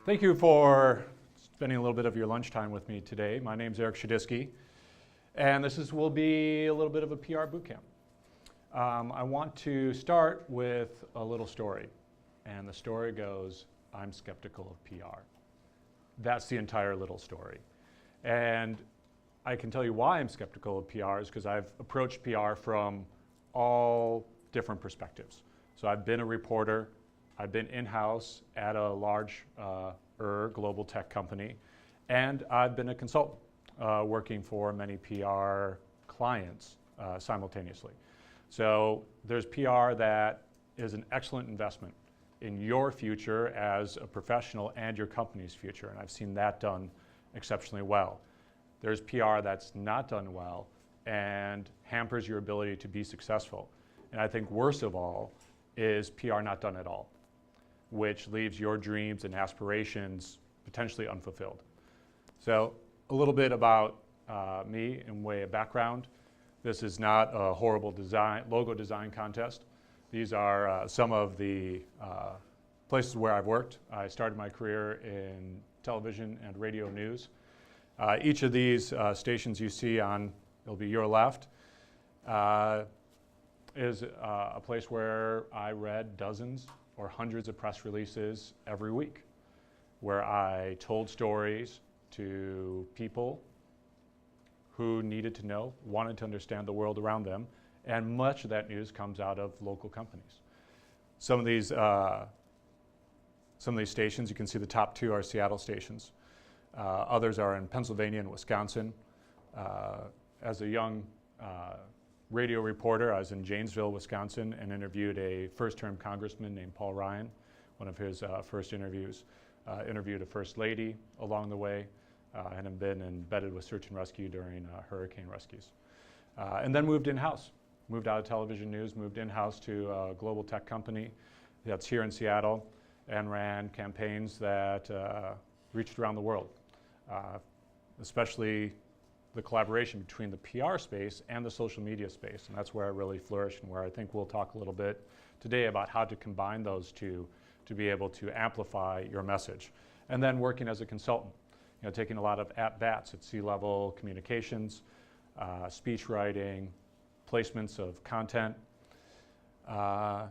Thank you for spending a little bit of your lunchtime with me today. My name's Schudiske, and will be a little bit of a PR boot camp. I want to start with a little story, and the story goes, I'm skeptical of PR. That's the entire little story. And I can tell you why I'm skeptical of PR is because I've approached PR from all different perspectives. So I've been a reporter, I've been in-house at a large global tech company, and I've been a consultant working for many PR clients simultaneously. So there's PR that is an excellent investment in your future as a professional and your company's future, and I've seen that done exceptionally well. There's PR that's not done well and hampers your ability to be successful. And I think worst of all is PR not done at all, which leaves your dreams and aspirations potentially unfulfilled. So a little bit about me in way of background. This is not a horrible logo design contest. These are some of the places where I've worked. I started my career in television and radio news. Each of these stations you see on, it'll be your left, is a place where I read dozens or hundreds of press releases every week, where I told stories to people who needed to know, wanted to understand the world around them, and much of that news comes out of local companies. Some of these stations, you can see the top two are Seattle stations. Others are in Pennsylvania and Wisconsin. As a young radio reporter, I was in Janesville, Wisconsin, and interviewed a first-term congressman named Paul Ryan, one of his first interviews. Interviewed a first lady along the way, and have been embedded with search and rescue during hurricane rescues. And then moved in-house, moved out of television news, moved in-house to a global tech company that's here in Seattle, and ran campaigns that reached around the world, especially the collaboration between the PR space and the social media space, and that's where I really flourished and where I think we'll talk a little bit today about how to combine those two to be able to amplify your message. And then working as a consultant, taking a lot of at-bats at C-level communications, speech writing, placements of content. And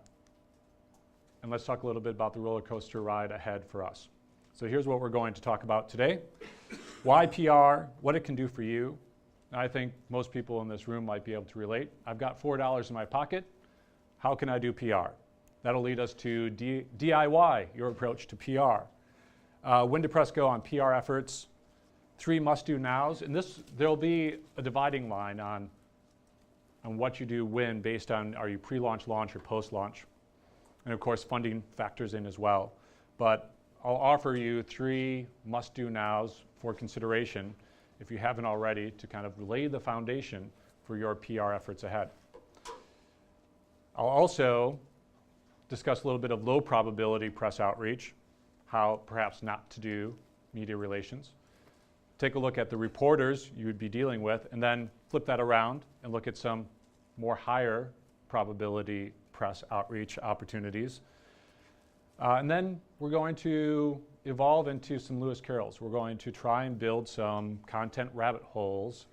let's talk a little bit about the roller coaster ride ahead for us. So here's what we're going to talk about today. Why PR, what it can do for you. I think most people in this room might be able to relate. I've got $4 in my pocket. How can I do PR? That'll lead us to DIY, your approach to PR. When to press go on PR efforts. 3 must-do nows. And there'll be a dividing line on what you do when based on are you pre-launch, launch, or post-launch. And of course, funding factors in as well. But I'll offer you 3 must-do nows for consideration, if you haven't already, to kind of lay the foundation for your PR efforts ahead. I'll also discuss a little bit of low probability press outreach, how perhaps not to do media relations. Take a look at the reporters you would be dealing with, and then flip that around and look at some more higher probability press outreach opportunities. And then we're going to evolve into some Lewis Carrolls. We're going to try and build some content rabbit holes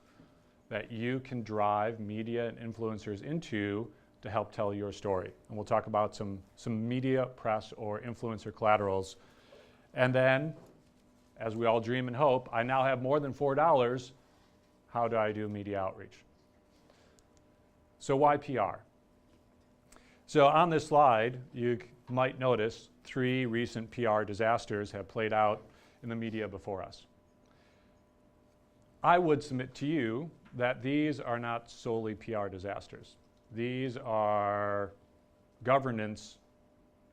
that you can drive media and influencers into to help tell your story. And we'll talk about some media, press, or influencer collaterals. And then, as we all dream and hope, I now have more than $4. How do I do media outreach? So why PR? So on this slide, you might notice 3 recent PR disasters have played out in the media before us. I would submit to you that these are not solely PR disasters. These are governance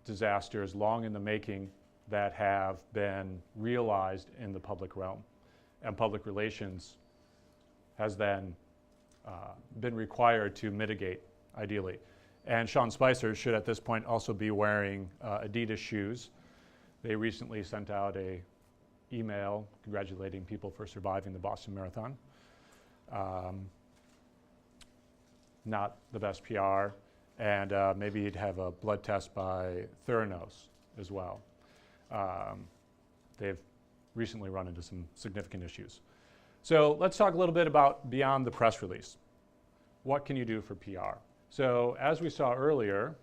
disasters long in the making that have been realized in the public realm. And public relations has then been required to mitigate, ideally. And Sean Spicer should at this point also be wearing Adidas shoes. They recently sent out a email congratulating people for surviving the Boston Marathon. Not the best PR, and maybe he'd have a blood test by Theranos as well. they've recently run into some significant issues. So let's talk a little bit about beyond the press release. What can you do for PR? So as we saw earlier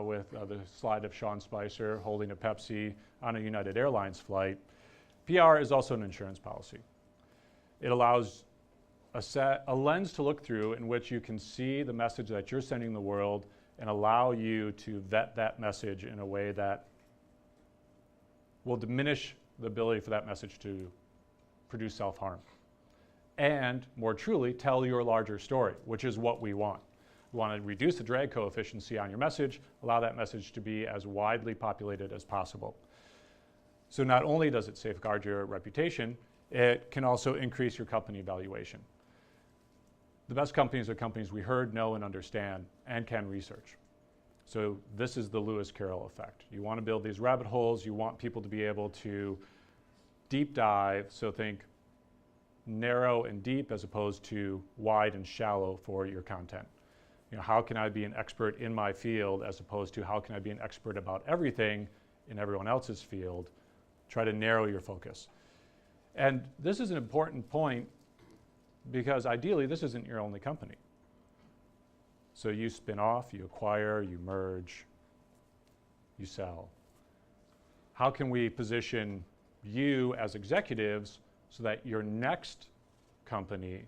with the slide of Sean Spicer holding a Pepsi on a United Airlines flight, PR is also an insurance policy. It allows a lens to look through in which you can see the message that you're sending the world and allow you to vet that message in a way that will diminish the ability for that message to produce self-harm. And more truly, tell your larger story, which is what we want. We want to reduce the drag coefficient on your message, allow that message to be as widely populated as possible. So not only does it safeguard your reputation, it can also increase your company valuation. The best companies are companies we heard, know, and understand, and can research. So this is the Lewis Carroll effect. You want to build these rabbit holes. You want people to be able to deep dive, so think narrow and deep as opposed to wide and shallow for your content. You know, how can I be an expert in my field as opposed to how can I be an expert about everything in everyone else's field? Try to narrow your focus. And this is an important point because ideally this isn't your only company. So you spin off, you acquire, you merge, you sell. How can we position you as executives so that your next company,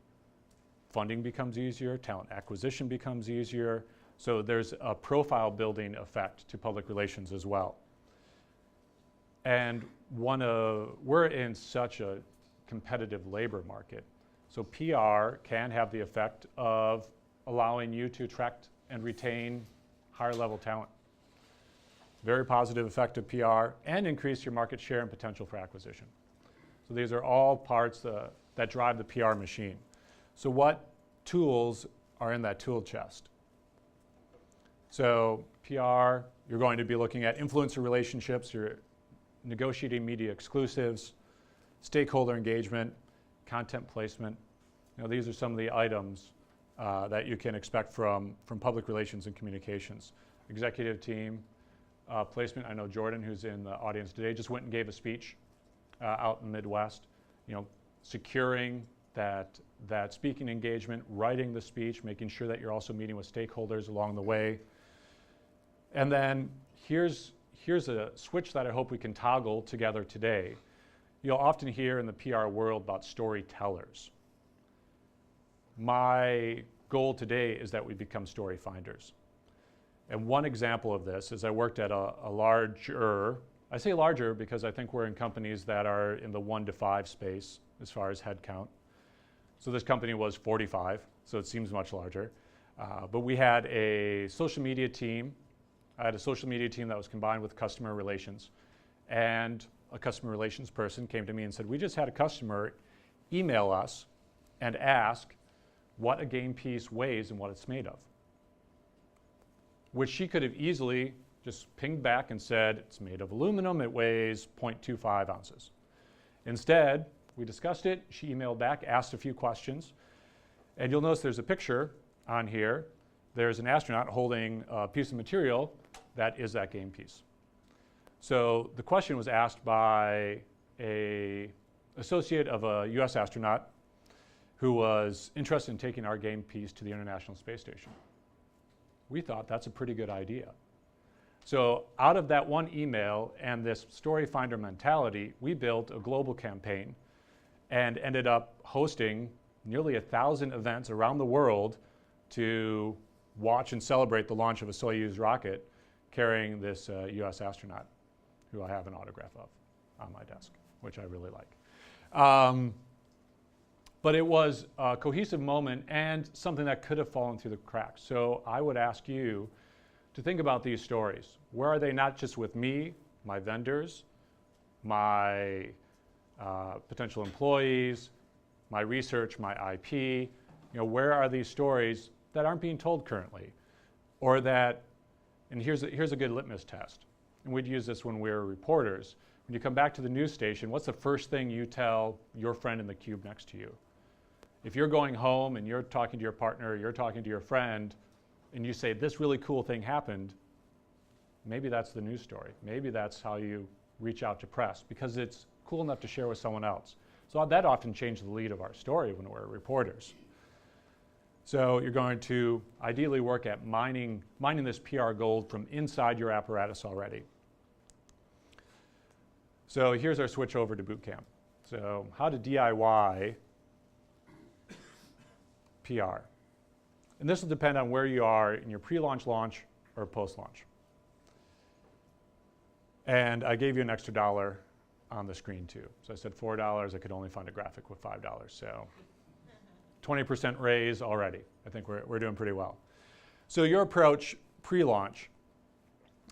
funding becomes easier, talent acquisition becomes easier, so there's a profile building effect to public relations as well. And we're in such a competitive labor market. So PR can have the effect of allowing you to attract and retain higher level talent. Very positive effect of PR and increase your market share and potential for acquisition. So these are all parts that drive the PR machine. So what tools are in that tool chest? So PR, you're going to be looking at influencer relationships, you're negotiating media exclusives, stakeholder engagement, content placement. You know, these are some of the items that you can expect from public relations and communications. Executive team placement. I know Jordan, who's in the audience today, just went and gave a speech out in the Midwest. You know, securing that speaking engagement, writing the speech, making sure that you're also meeting with stakeholders along the way. And then here's a switch that I hope we can toggle together today. You'll often hear in the PR world about storytellers. My goal today is that we become story finders. And one example of this is I worked at a larger, I say larger because I think we're in companies that are in the 1 to 5 space as far as headcount. So this company was 45, so it seems much larger. But we had a social media team. I had a social media team that was combined with customer relations. And a customer relations person came to me and said, we just had a customer email us and ask what a game piece weighs and what it's made of. Which she could have easily just pinged back and said, it's made of aluminum, it weighs 0.25 ounces. Instead, we discussed it, she emailed back, asked a few questions, and you'll notice there's a picture on here. There's an astronaut holding a piece of material that is that game piece. So the question was asked by an associate of a US astronaut who was interested in taking our game piece to the International Space Station. We thought that's a pretty good idea. So out of that one email and this story finder mentality, we built a global campaign and ended up hosting nearly 1,000 events around the world to watch and celebrate the launch of a Soyuz rocket carrying this US astronaut, who I have an autograph of on my desk, which I really like. But it was a cohesive moment and something that could have fallen through the cracks. So I would ask you to think about these stories. Where are they not just with me, my vendors, my potential employees, my research, my IP? You know, where are these stories that aren't being told currently? Or that, and here's a good litmus test. And we'd use this when we were reporters. When you come back to the news station, what's the first thing you tell your friend in the cube next to you? If you're going home and you're talking to your partner, you're talking to your friend, and you say, this really cool thing happened, maybe that's the news story. Maybe that's how you reach out to press, because it's cool enough to share with someone else. So that often changes the lead of our story when we're reporters. So you're going to ideally work at mining this PR gold from inside your apparatus already. So here's our switch over to boot camp. So how to DIY PR. And this will depend on where you are in your pre-launch, launch, or post-launch. And I gave you an extra $1 on the screen too. So I said $4, I could only find a graphic with $5. So 20% raise already. I think we're doing pretty well. So your approach pre-launch,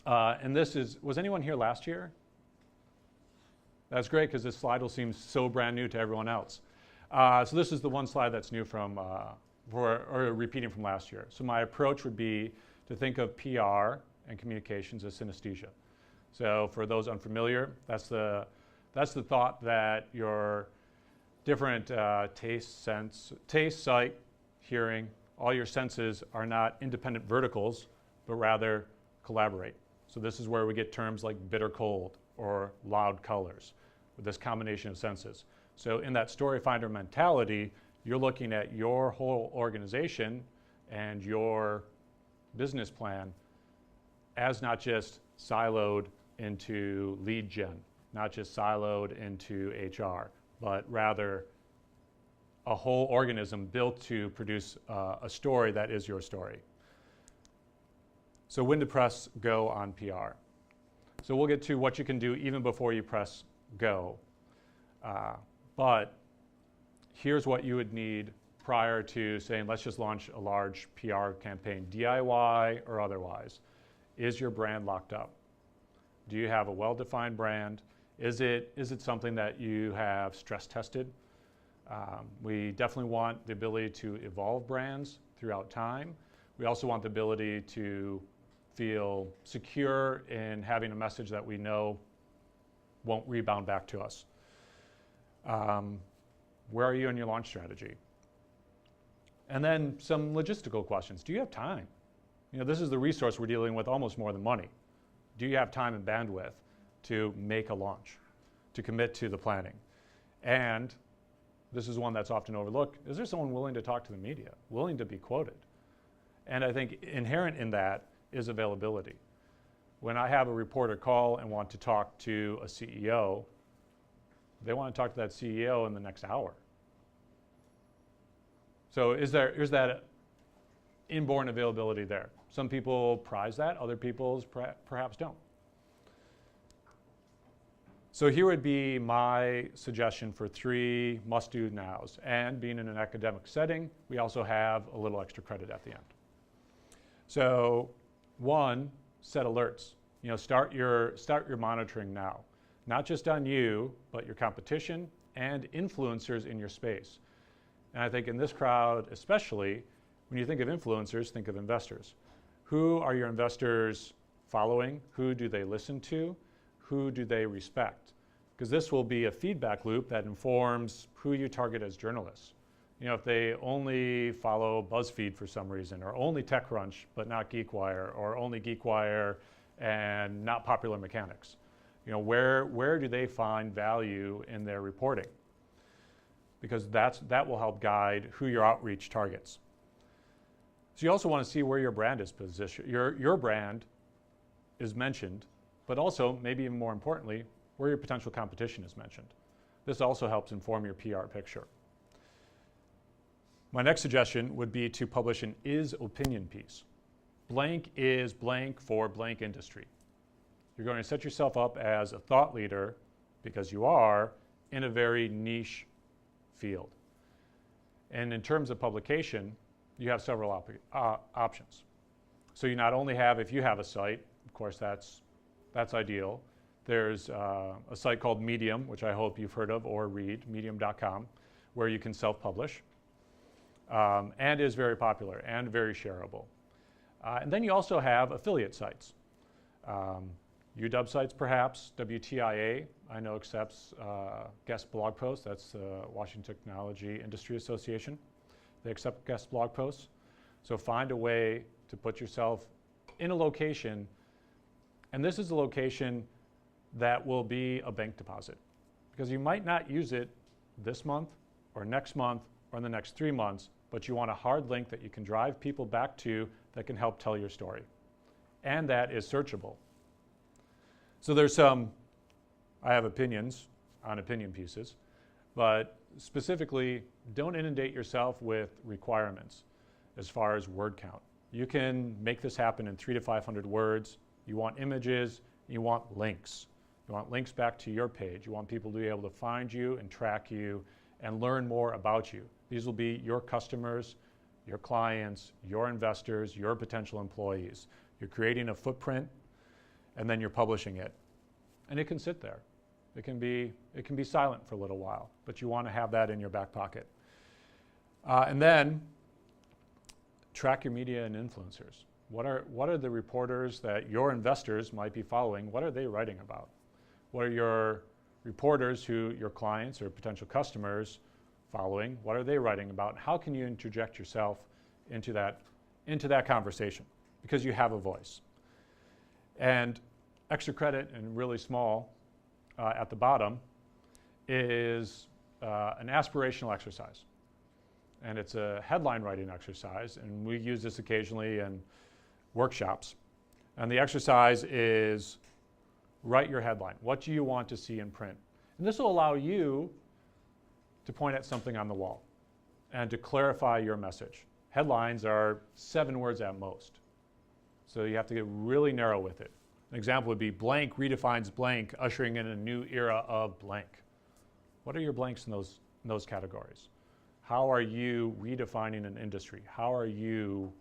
and this is, was anyone here last year? That's great because this slide will seem so brand new to everyone else. So this is the one slide that's new from, or repeating from last year. So my approach would be to think of PR and communications as synesthesia. So for those unfamiliar, that's the thought that your different taste, sight, hearing, all your senses are not independent verticals, but rather collaborate. So this is where we get terms like bitter cold or loud colors with this combination of senses. So in that story finder mentality, you're looking at your whole organization and your business plan as not just siloed into lead gen, not just siloed into HR, but rather a whole organism built to produce a story that is your story. So when to press go on PR. So we'll get to what you can do even before you press go. But here's what you would need prior to saying, let's just launch a large PR campaign, DIY or otherwise. Is your brand locked up? Do you have a well-defined brand? Is it something that you have stress tested? We definitely want the ability to evolve brands throughout time. We also want the ability to feel secure in having a message that we know won't rebound back to us. Where are you in your launch strategy? And then some logistical questions. Do you have time? You know, this is the resource we're dealing with almost more than money. Do you have time and bandwidth to make a launch, to commit to the planning? And this is one that's often overlooked. Is there someone willing to talk to the media, willing to be quoted? And I think inherent in that is availability. When I have a reporter call and want to talk to a CEO, they want to talk to that CEO in the next hour. So is that inborn availability there? Some people prize that, other people perhaps don't. So here would be my suggestion for 3 must-do nows. And being in an academic setting, we also have a little extra credit at the end. So 1, set alerts. You know, start your monitoring now. Not just on you, but your competition and influencers in your space. And I think in this crowd especially, when you think of influencers, think of investors. Who are your investors following? Who do they listen to? Who do they respect? Because this will be a feedback loop that informs who you target as journalists. You know, if they only follow BuzzFeed for some reason, or only TechCrunch but not GeekWire, or only GeekWire and not Popular Mechanics. You know, where do they find value in their reporting? Because that will help guide who your outreach targets. So you also want to see where your brand is positioned. Your brand is mentioned, but also, maybe even more importantly, where your potential competition is mentioned. This also helps inform your PR picture. My next suggestion would be to publish an is opinion piece. Blank is blank for blank industry. You're going to set yourself up as a thought leader, because you are, in a very niche field. And in terms of publication, you have several options. So you not only have, if you have a site, of course that's ideal. There's a site called Medium, which I hope you've heard of or read, medium.com, where you can self-publish, and is very popular and very shareable. And then you also have affiliate sites. UW sites perhaps, WTIA, I know accepts guest blog posts. That's the Washington Technology Industry Association. They accept guest blog posts. So find a way to put yourself in a location, and this is a location that will be a bank deposit, because you might not use it this month or next month or in the next 3 months, but you want a hard link that you can drive people back to that can help tell your story. And that is searchable. So I have opinions on opinion pieces, but specifically, don't inundate yourself with requirements as far as word count. You can make this happen in 300 to 500 words. You want images, you want links. You want links back to your page. You want people to be able to find you and track you and learn more about you. These will be your customers, your clients, your investors, your potential employees. You're creating a footprint and then you're publishing it. And it can sit there. It can be silent for a little while, but you want to have that in your back pocket. And then track your media and influencers. What are the reporters that your investors might be following? What are they writing about? What are your reporters who your clients or potential customers following? What are they writing about? How can you interject yourself into that conversation? Because you have a voice. And extra credit, and really small at the bottom, is an aspirational exercise. And it's a headline writing exercise, and we use this occasionally in workshops. And the exercise is write your headline. What do you want to see in print? And this will allow you to point at something on the wall and to clarify your message. Headlines are 7 words at most. So you have to get really narrow with it. An example would be blank redefines blank, ushering in a new era of blank. What are your blanks in those categories? How are you redefining an industry? How are you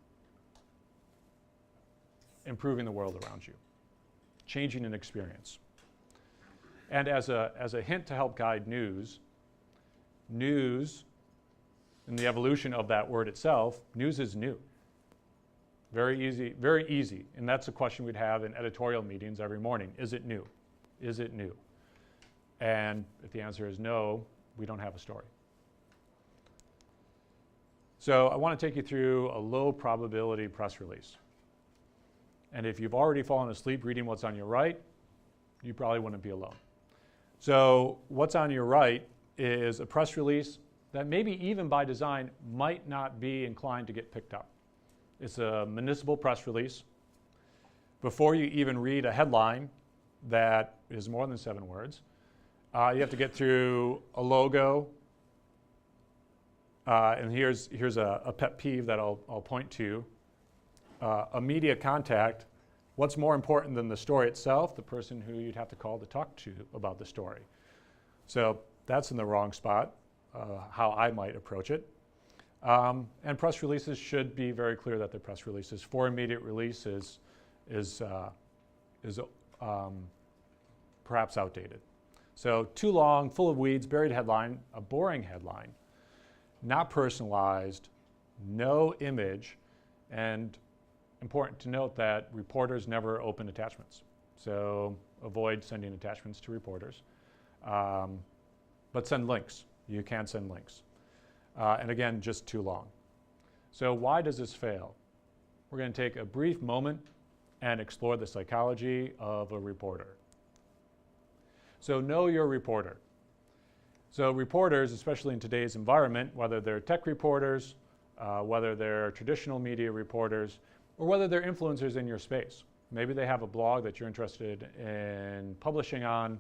improving the world around you? Changing an experience. And as a hint to help guide news, in the evolution of that word itself, news is new. Very easy, very easy. And that's a question we'd have in editorial meetings every morning. Is it new? Is it new? And if the answer is no, we don't have a story. So I want to take you through a low probability press release. And if you've already fallen asleep reading what's on your right, you probably wouldn't be alone. So what's on your right is a press release that maybe even by design might not be inclined to get picked up. It's a municipal press release. Before you even read a headline that is more than 7 words, you have to get through a logo. And here's a pet peeve that I'll point to. A media contact. What's more important than the story itself? The person who you'd have to call to talk to about the story. So that's in the wrong spot, how I might approach it. And press releases should be very clear that they're press releases. For immediate release is perhaps outdated. So too long, full of weeds, buried headline, a boring headline, not personalized, no image, and important to note that reporters never open attachments. So avoid sending attachments to reporters, but send links. You can send links. And again, just too long. So why does this fail? We're going to take a brief moment and explore the psychology of a reporter. So know your reporter. So reporters, especially in today's environment, whether they're tech reporters, whether they're traditional media reporters, or whether they're influencers in your space. Maybe they have a blog that you're interested in publishing on.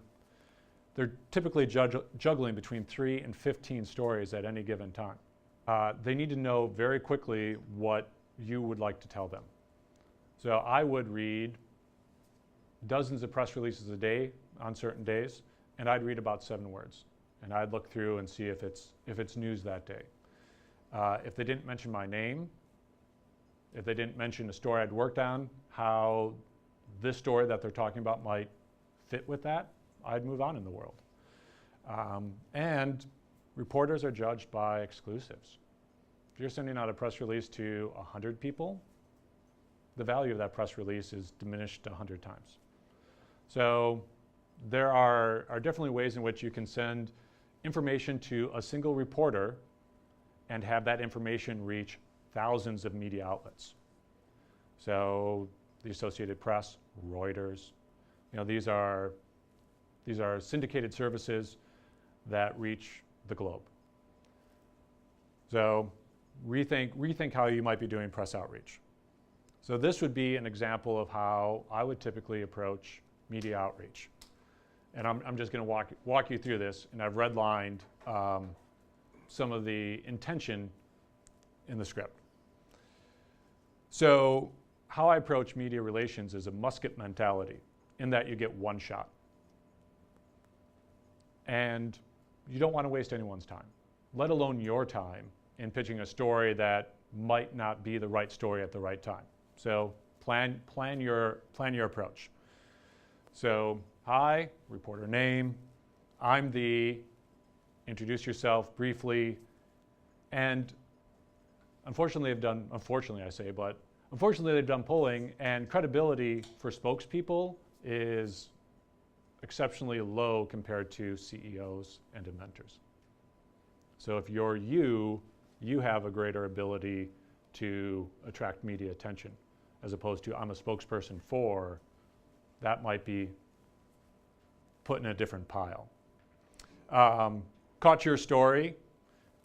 They're typically juggling between 3 and 15 stories at any given time. They need to know very quickly what you would like to tell them. So I would read dozens of press releases a day on certain days, and I'd read about 7 words. And I'd look through and see if it's news that day. If they didn't mention my name, if they didn't mention a story I'd worked on, how this story that they're talking about might fit with that, I'd move on in the world. And reporters are judged by exclusives. If you're sending out a press release to 100 people, the value of that press release is diminished 100 times. So there are definitely ways in which you can send information to a single reporter and have that information reach thousands of media outlets. So the Associated Press, Reuters, these are syndicated services that reach the globe. So rethink how you might be doing press outreach. So this would be an example of how I would typically approach media outreach. And I'm just going to walk you through this, and I've redlined some of the intention in the script. So how I approach media relations is a musket mentality, in that you get one shot. And you don't want to waste anyone's time, let alone your time, in pitching a story that might not be the right story at the right time. So plan your approach. So, hi, reporter name, I'm the, introduce yourself briefly, and unfortunately they've done polling, and credibility for spokespeople is exceptionally low compared to CEOs and inventors. So if you're you have a greater ability to attract media attention, as opposed to I'm a spokesperson for, that might be put in a different pile. Caught your story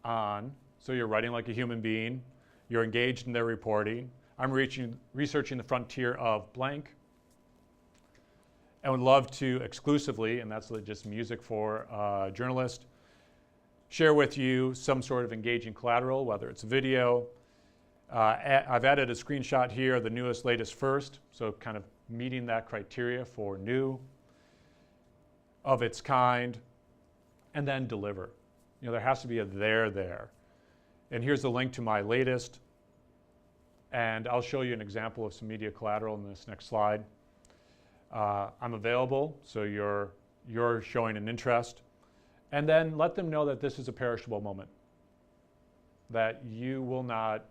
on, so you're writing like a human being, you're engaged in their reporting. I'm researching the frontier of blank, and would love to exclusively, and that's just music for a journalist, share with you some sort of engaging collateral, whether it's video. I've added a screenshot here, the newest, latest, first, so kind of meeting that criteria for new, of its kind, and then deliver. There has to be a there. And here's the link to my latest, and I'll show you an example of some media collateral in this next slide. I'm available, so you're showing an interest. And then let them know that this is a perishable moment, that you will not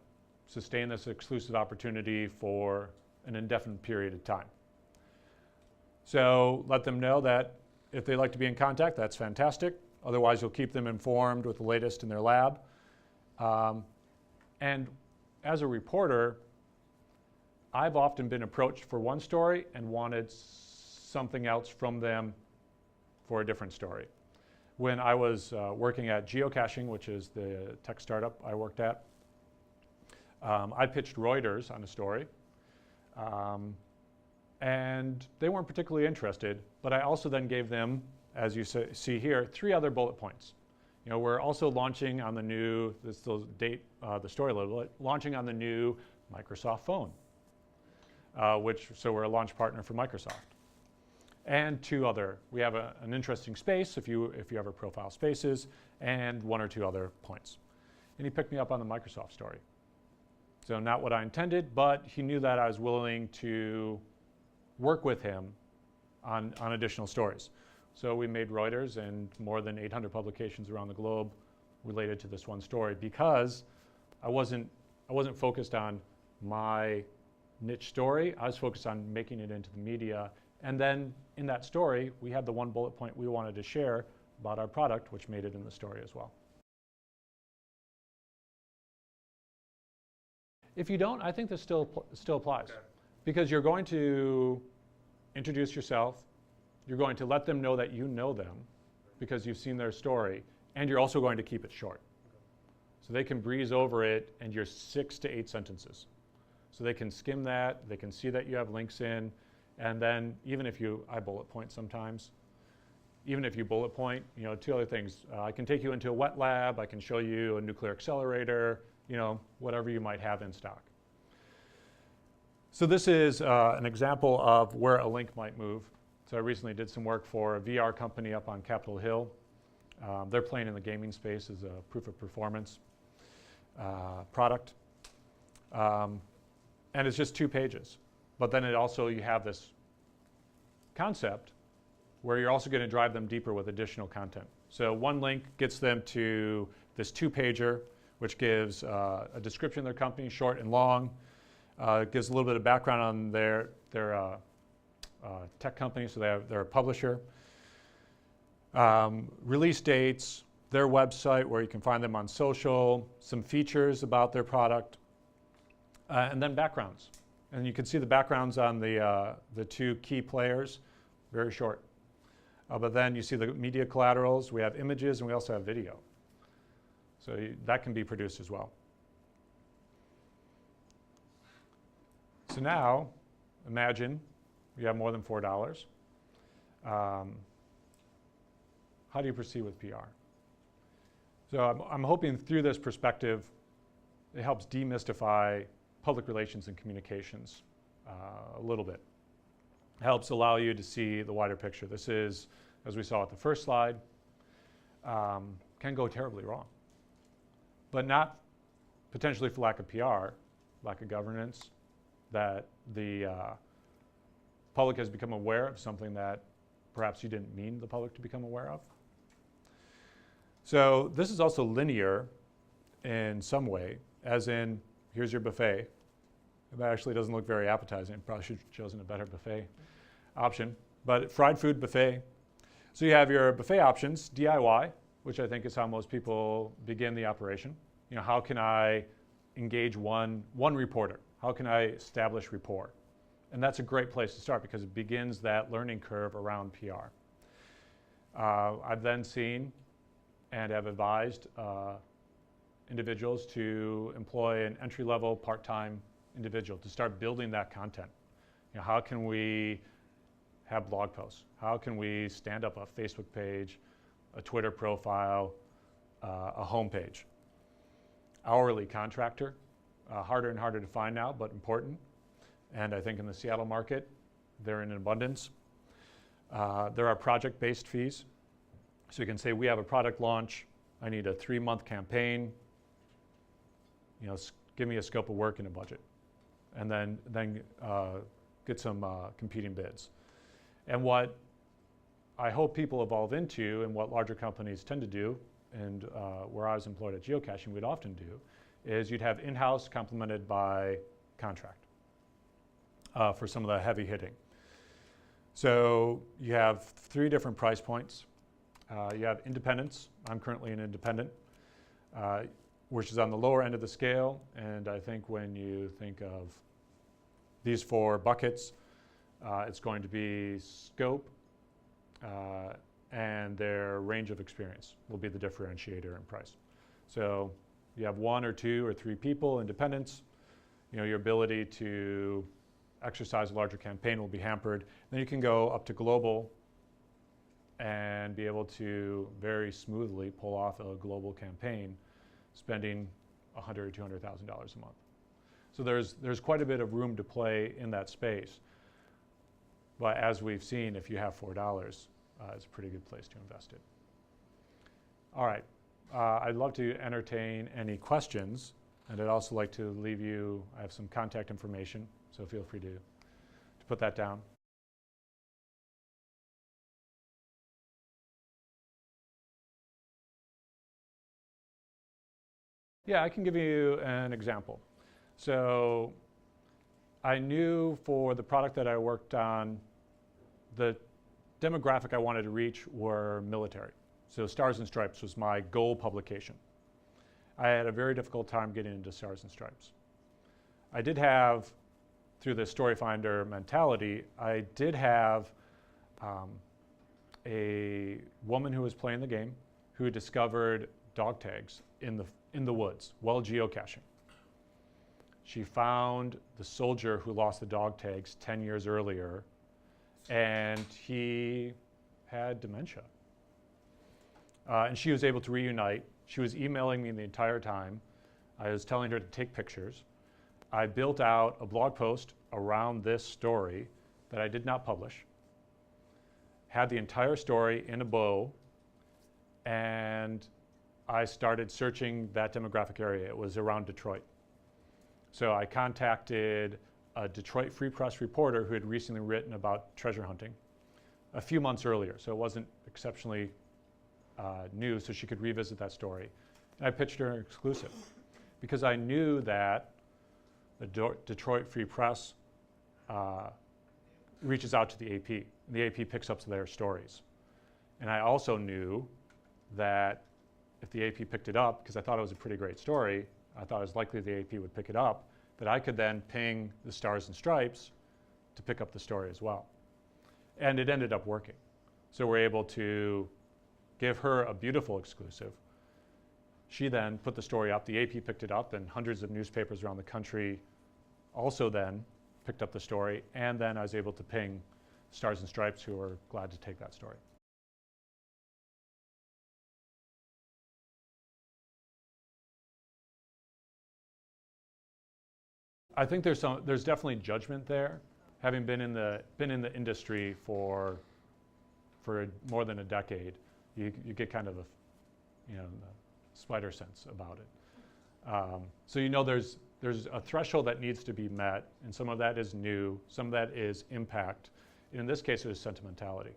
sustain this exclusive opportunity for an indefinite period of time. So let them know that if they'd like to be in contact, that's fantastic. Otherwise, you'll keep them informed with the latest in their lab. And as a reporter, I've often been approached for one story and wanted something else from them for a different story. When I was working at geocaching, which is the tech startup I worked at, I pitched Reuters on a story, and they weren't particularly interested, but I also then gave them, as you see here, 3 other bullet points. We're also launching on the new, this will date the story a little bit, launching on the new Microsoft phone, so we're a launch partner for Microsoft. And 2 other, we have an interesting space if you ever profile spaces, and 1 or 2 other points. And he picked me up on the Microsoft story. So not what I intended, but he knew that I was willing to work with him on additional stories. So we made Reuters and more than 800 publications around the globe related to this one story, because I wasn't focused on my niche story. I was focused on making it into the media. And then in that story, we had the one bullet point we wanted to share about our product, which made it in the story as well. If you don't, I think this still applies. Okay. Because you're going to introduce yourself, you're going to let them know that you know them because you've seen their story, and you're also going to keep it short. So they can breeze over it, and you're 6 to 8 sentences. So they can skim that, they can see that you have links in, and then even if I bullet point sometimes, even if you bullet point, 2 other things. I can take you into a wet lab, I can show you a nuclear accelerator, whatever you might have in stock. So this is an example of where a link might move. So I recently did some work for a VR company up on Capitol Hill. They're playing in the gaming space as a proof of performance product. And it's just 2 pages. But then you have this concept where you're also going to drive them deeper with additional content. So one link gets them to this 2-pager, which gives a description of their company, short and long. It gives a little bit of background on their tech company, so they're a publisher. Release dates, their website where you can find them on social, some features about their product, and then backgrounds. And you can see the backgrounds on the 2 key players, very short. But then you see the media collaterals, we have images, and we also have video. So that can be produced as well. So now, imagine you have more than $4. How do you proceed with PR? So I'm hoping through this perspective, it helps demystify public relations and communications a little bit. It helps allow you to see the wider picture. This is, as we saw at the first slide, can go terribly wrong. But not potentially for lack of PR, lack of governance, that the public has become aware of something that perhaps you didn't mean the public to become aware of. So this is also linear in some way, as in, here's your buffet. That actually doesn't look very appetizing. Probably should have chosen a better buffet option. But fried food buffet. So you have your buffet options, DIY, which I think is how most people begin the operation. You know, how can I engage one reporter? How can I establish rapport? And that's a great place to start because it begins that learning curve around PR. I've then seen and have advised individuals to employ an entry-level part-time individual to start building that content. You know, how can we have blog posts? How can we stand up a Facebook page, a Twitter profile, a homepage? Hourly contractor, harder and harder to find now, but important. And I think in the Seattle market, they're in abundance. There are project-based fees. So you can say, we have a product launch. I need a 3-month campaign. You know, give me a scope of work and a budget. And then get some competing bids. And what I hope people evolve into, and what larger companies tend to do, and where I was employed at geocaching, we'd often do, is you'd have in-house complemented by contract for some of the heavy hitting. So you have 3 different price points. You have independents. I'm currently an independent, which is on the lower end of the scale. And I think when you think of these 4 buckets, it's going to be scope and their range of experience will be the differentiator in price. So you have 1 or 2 or 3 people, independents. You know, your ability to exercise a larger campaign will be hampered. Then you can go up to global and be able to very smoothly pull off a global campaign, spending $100,000 or $200,000 a month. So there's quite a bit of room to play in that space. But as we've seen, if you have $4, it's a pretty good place to invest it. All right, I'd love to entertain any questions, and I'd also like to leave you, I have some contact information, so feel free to put that down. Yeah, I can give you an example. So I knew for the product that I worked on, the demographic I wanted to reach were military. So Stars and Stripes was my goal publication. I had a very difficult time getting into Stars and Stripes. I did have, through the Story Finder mentality, I did have a woman who was playing the game who discovered dog tags in the woods while geocaching. She found the soldier who lost the dog tags 10 years earlier, and he had dementia. And she was able to reunite. She was emailing me the entire time. I was telling her to take pictures. I built out a blog post around this story that I did not publish, had the entire story in a bow, and I started searching that demographic area. It was around Detroit. So I contacted a Detroit Free Press reporter who had recently written about treasure hunting a few months earlier. So it wasn't exceptionally new, so she could revisit that story. And I pitched her an exclusive because I knew that the Detroit Free Press reaches out to the AP, and the AP picks up their stories. And I also knew that if the AP picked it up, because I thought it was a pretty great story, I thought it was likely the AP would pick it up, that I could then ping the Stars and Stripes to pick up the story as well. And it ended up working. So we're able to give her a beautiful exclusive. She then put the story up, the AP picked it up, and hundreds of newspapers around the country also then picked up the story, and then I was able to ping Stars and Stripes, who were glad to take that story. I think there's definitely judgment there. Having been in the industry for more than a decade, you get kind of a spider sense about it. So there's a threshold that needs to be met, and some of that is new, some of that is impact. In this case, it was sentimentality.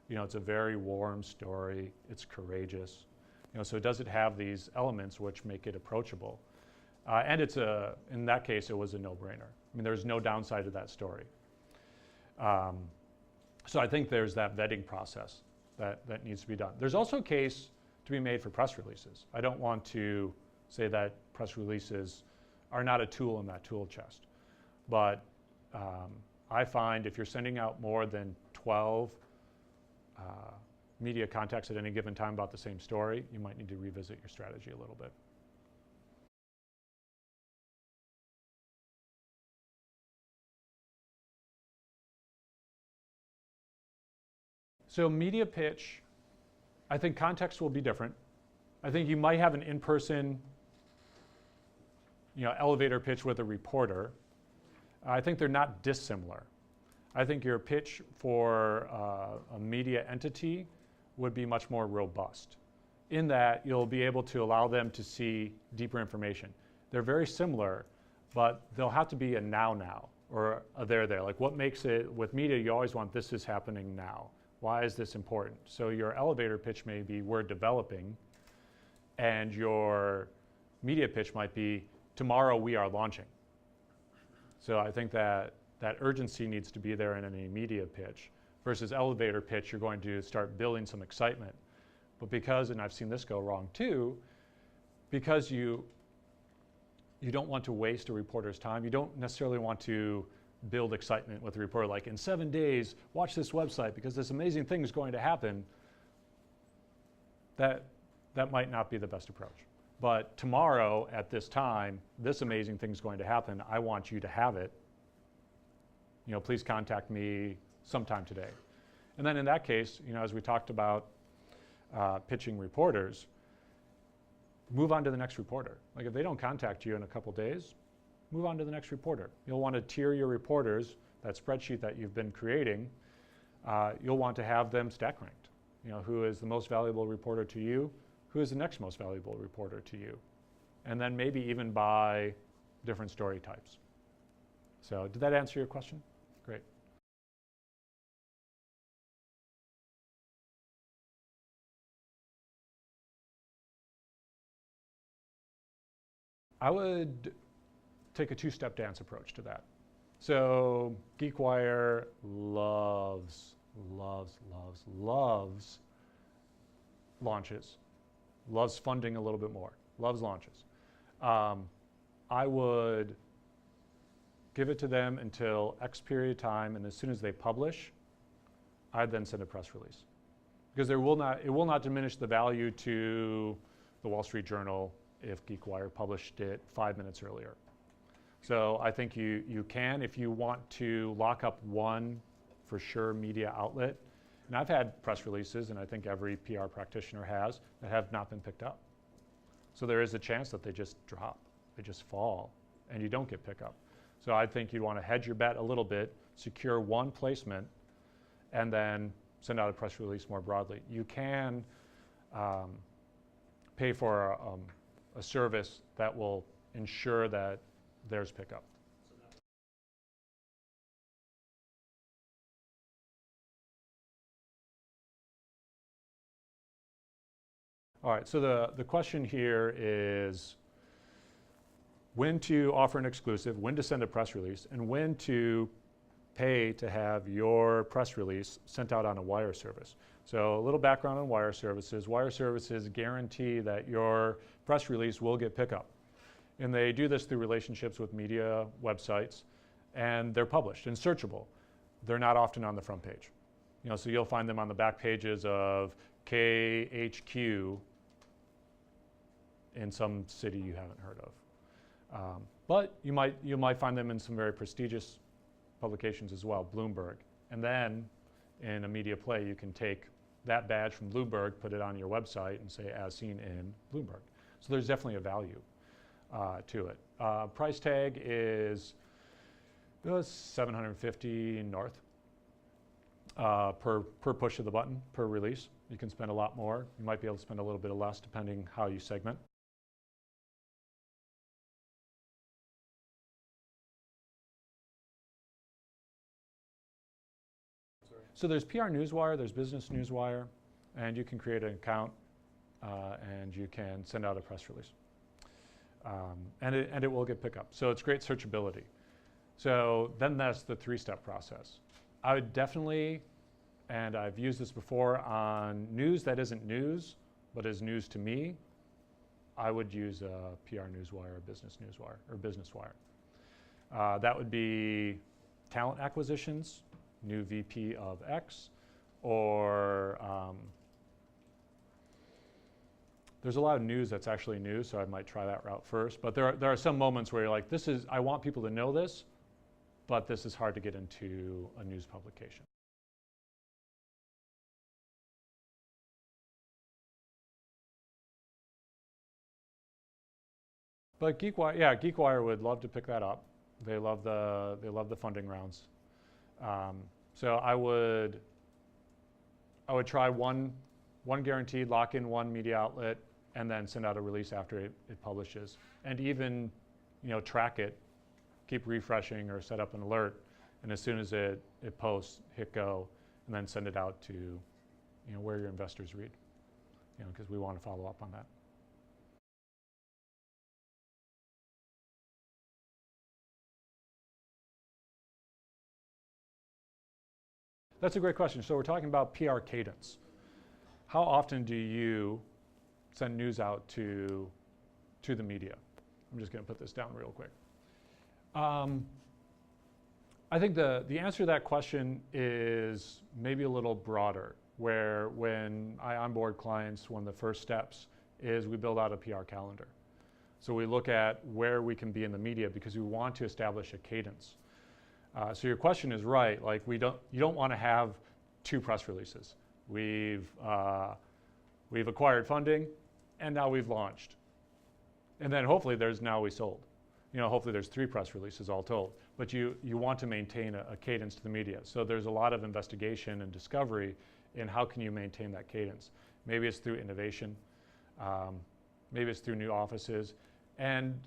It's a very warm story. It's courageous. So does it have these elements which make it approachable? And in that case, it was a no-brainer. I mean, there's no downside to that story. So I think there's that vetting process that needs to be done. There's also a case to be made for press releases. I don't want to say that press releases are not a tool in that tool chest. But I find if you're sending out more than 12 media contacts at any given time about the same story, you might need to revisit your strategy a little bit. So media pitch, I think context will be different. I think you might have an in-person, elevator pitch with a reporter. I think they're not dissimilar. I think your pitch for a media entity would be much more robust in that you'll be able to allow them to see deeper information. They're very similar, but they'll have to be a now, or a there. Like what makes it, with media, you always want this is happening now. Why is this important? So your elevator pitch may be we're developing, and your media pitch might be tomorrow we are launching. So I think that urgency needs to be there in any media pitch versus elevator pitch, you're going to start building some excitement. But because, and I've seen this go wrong too, because you don't want to waste a reporter's time, you don't necessarily want to build excitement with the reporter, like in 7 days, watch this website because this amazing thing is going to happen. That might not be the best approach. But tomorrow at this time, this amazing thing is going to happen. I want you to have it. Please contact me sometime today. And then in that case, as we talked about pitching reporters, move on to the next reporter. Like if they don't contact you in a couple days, move on to the next reporter. You'll want to tier your reporters, that spreadsheet that you've been creating, you'll want to have them stack ranked. Who is the most valuable reporter to you? Who is the next most valuable reporter to you? And then maybe even by different story types. So did that answer your question? Great. I would take a two-step dance approach to that. So GeekWire loves launches, loves funding a little bit more, loves launches. I would give it to them until X period of time, and as soon as they publish, I'd then send a press release. Because it will not diminish the value to the Wall Street Journal if GeekWire published it 5 minutes earlier. So I think you can, if you want to lock up one for sure media outlet. And I've had press releases, and I think every PR practitioner has, that have not been picked up. So there is a chance that they just drop, they just fall, and you don't get pickup. So I think you'd want to hedge your bet a little bit, secure one placement, and then send out a press release more broadly. You can pay for a service that will ensure that there's pickup. All right, so the question here is when to offer an exclusive, when to send a press release, and when to pay to have your press release sent out on a wire service. So a little background on wire services. Wire services guarantee that your press release will get pickup. And they do this through relationships with media websites, and they're published and searchable. They're not often on the front page. So you'll find them on the back pages of KHQ in some city you haven't heard of. But you might find them in some very prestigious publications as well, Bloomberg. And then in a media play, you can take that badge from Bloomberg, put it on your website, and say, as seen in Bloomberg. So there's definitely a value to it. Price tag is $750 north per push of the button, per release. You can spend a lot more. You might be able to spend a little bit less depending how you segment. So there's PR Newswire, there's Business Newswire, and you can create an account and you can send out a press release. And it will get pickup. So it's great searchability. So then that's the three-step process. I would definitely, and I've used this before on news that isn't news, but is news to me, I would use a PR Newswire, or Business Newswire, or Business Wire. That would be talent acquisitions, new VP of X, or there's a lot of news that's actually new, so I might try that route first. But there are some moments where you're like, I want people to know this, but this is hard to get into a news publication. But GeekWire would love to pick that up. They love the funding rounds. So I would try one guaranteed, lock in one media outlet, and then send out a release after it publishes. And even, track it, keep refreshing or set up an alert, and as soon as it posts, hit go, and then send it out to, where your investors read, because we want to follow up on that. That's a great question. So we're talking about PR cadence. How often do you send news out to the media? I'm just going to put this down real quick. I think the answer to that question is maybe a little broader, where when I onboard clients, one of the first steps is we build out a PR calendar. So we look at where we can be in the media because we want to establish a cadence. So your question is right. Like you don't want to have two press releases. We've acquired funding, and now we've launched, and then hopefully we sold. Hopefully there's 3 press releases all told. But you want to maintain a cadence to the media. So there's a lot of investigation and discovery in how can you maintain that cadence. Maybe it's through innovation. Maybe it's through new offices, and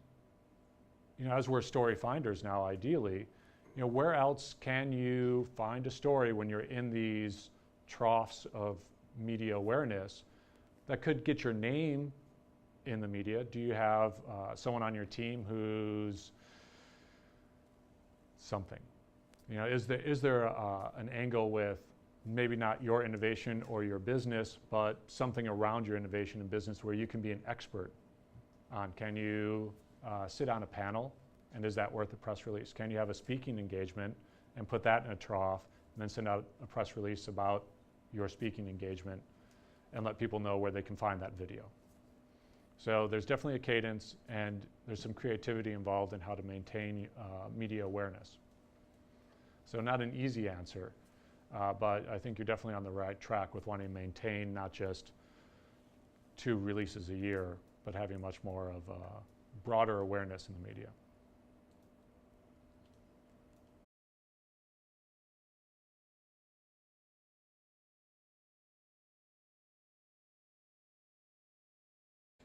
as we're story finders now, ideally. Where else can you find a story when you're in these troughs of media awareness that could get your name in the media? Do you have someone on your team who's something? Is there an angle with maybe not your innovation or your business, but something around your innovation and business where you can be an expert on? Can you sit on a panel? And is that worth a press release? Can you have a speaking engagement and put that in a trough and then send out a press release about your speaking engagement and let people know where they can find that video? So there's definitely a cadence, and there's some creativity involved in how to maintain media awareness. So not an easy answer, but I think you're definitely on the right track with wanting to maintain not just 2 releases a year, but having much more of a broader awareness in the media.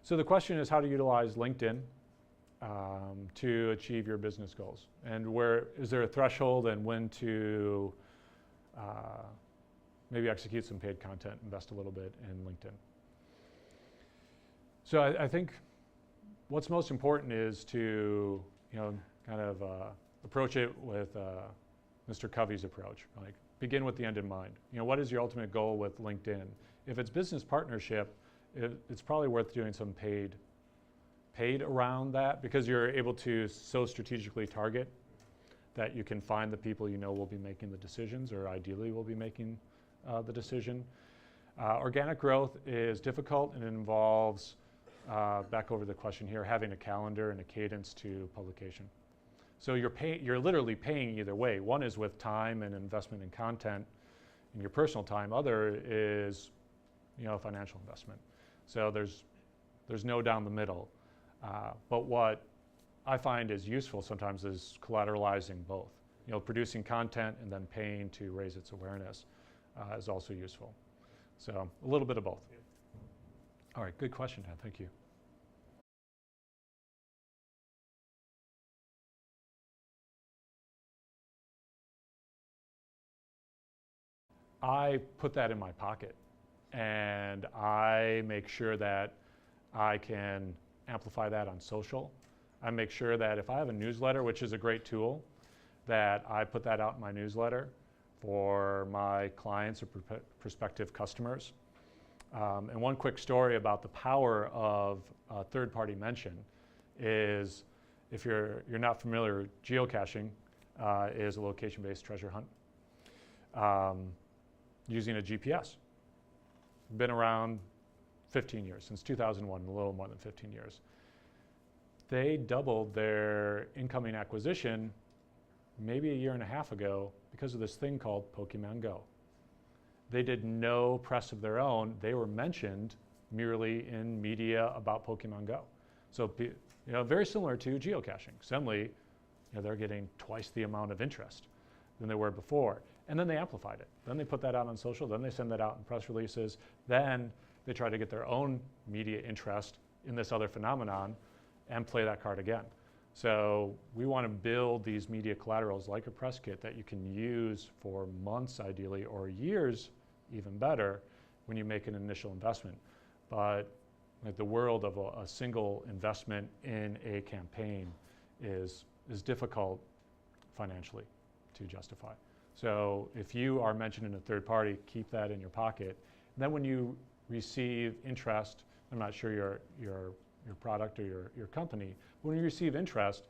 So the question is how to utilize LinkedIn to achieve your business goals, and where is there a threshold, and when to maybe execute some paid content, invest a little bit in LinkedIn. So I think what's most important is to kind of approach it with Mr. Covey's approach. Like, begin with the end in mind. What is your ultimate goal with LinkedIn? If it's business partnership, it's probably worth doing some paid around that, because you're able to so strategically target that you can find the people will be making the decisions, or ideally will be making the decision. Organic growth is difficult and it involves, back over the question here, having a calendar and a cadence to publication. So you're literally paying either way. One is with time and investment in content in your personal time. Other is, financial investment. So there's no down the middle. But what I find is useful sometimes is collateralizing both. Producing content and then paying to raise its awareness is also useful. So a little bit of both. Yeah. All right, good question, Dan. Thank you. I put that in my pocket and I make sure that I can amplify that on social. I make sure that if I have a newsletter, which is a great tool, that I put that out in my newsletter for my clients or prospective customers. And one quick story about the power of third-party mention is, if you're not familiar, geocaching is a location-based treasure hunt using a GPS. Been around 15 years, since 2001, a little more than 15 years. They doubled their incoming acquisition maybe a year and a half ago because of this thing called Pokemon Go. They did no press of their own. They were mentioned merely in media about Pokemon Go. So, very similar to geocaching. Suddenly, they're getting twice the amount of interest than they were before. And then they amplified it. Then they put that out on social. Then they send that out in press releases. Then they try to get their own media interest in this other phenomenon and play that card again. So we want to build these media collaterals like a press kit that you can use for months ideally, or years even better, when you make an initial investment. But the world of a single investment in a campaign is difficult financially to justify. So if you are mentioned in a third party, keep that in your pocket. And then when you receive interest, I'm not sure your product or your company, when you receive interest,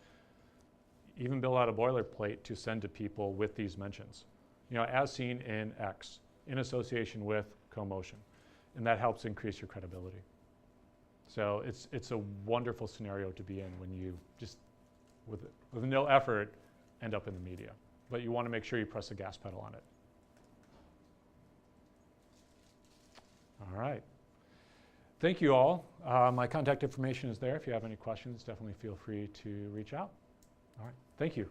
even build out a boilerplate to send to people with these mentions. As seen in X, in association with CoMotion. And that helps increase your credibility. So it's a wonderful scenario to be in when you just, with no effort, end up in the media. But you want to make sure you press the gas pedal on it. All right. Thank you all. My contact information is there. If you have any questions, definitely feel free to reach out. All right. Thank you.